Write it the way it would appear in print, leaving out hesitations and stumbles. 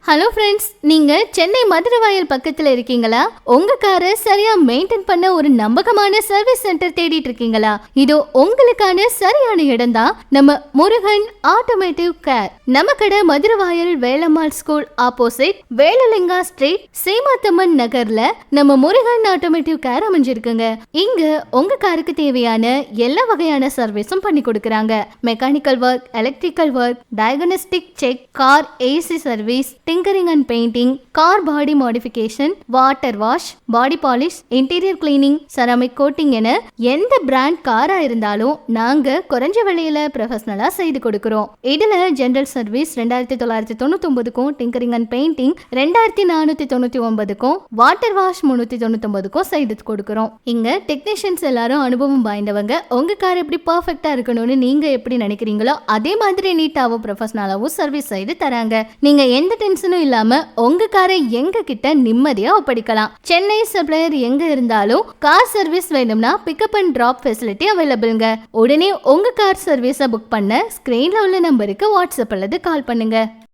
Hello friends, நீங்க சென்னை மதுரவாயல் பக்கத்துல இருக்கீங்களா? உங்க காரை சரியா மெயின்டைன் பண்ண ஒரு நம்பகமான சர்வீஸ் சென்டர் தேடிட்டு இருக்கீங்களா? இது உங்களுக்கான சரியான இடம் தான். நம்ம முருகன் ஆட்டோமேட்டிவ் கேர். நம்ம கடை Maduravoyal Velammal school opposite Velalinga street, Seemathamman நகர்ல நம்ம முருகன் ஆட்டோமேட்டிவ் கேர் அமைஞ்சிருக்குங்க. இங்க உங்க காருக்கு தேவையான எல்லா வகையான சர்வீஸும் பண்ணி கொடுக்கறாங்க. Mechanical work, electrical work, diagnostic check, car AC service, tinkering and painting, car body modification, water wash, body polish, interior cleaning, ceramic coating என எந்த பிராண்ட் காரா இருந்தாலும் நாங்க குறைஞ்ச விலையில ப்ரொஃபஷனலா செய்து கொடுக்கிறோம். இதுல ஜெனரல் சர்வீஸ் 2999க்கும், டிங்கரிங் அண்ட் பெயிண்டிங் 2499க்கும், வாட்டர் வாஷ் 399க்கும் செய்து கொடுக்கிறோம். இங்க டெக்னீஷியன்ஸ் எல்லாரும் அனுபவம் வாய்ந்தவங்க. உங்க கார் எப்படி பர்ஃபெக்டா இருக்கணும்னு நீங்க எப்படி நினைக்கிறீங்களோ அதே மாதிரி நீட்டாவும் ப்ரொஃபஷனலாவும் சர்வீஸ் செய்து தராங்க. நீங்க எந்த டென்ஷனும் இல்லாம உங்க காரை எங்க கிட்ட நிம்மதியா ஒப்படைக்கலாம். சென்னை சப்ளையர் எங்க இருந்தாலும் கார் சர்வீஸ் வேணும்னா பிக்கப் அண்ட் டிராப் ஃபெசிலிட்டி அவைலபிள்ங்க. உடனே உங்க கார் சர்வீஸை புக் பண்ண ஸ்கிரீன்ல உள்ள நம்பருக்கு வாட்ஸ்அப் அல்லது கால் பண்ணுங்க.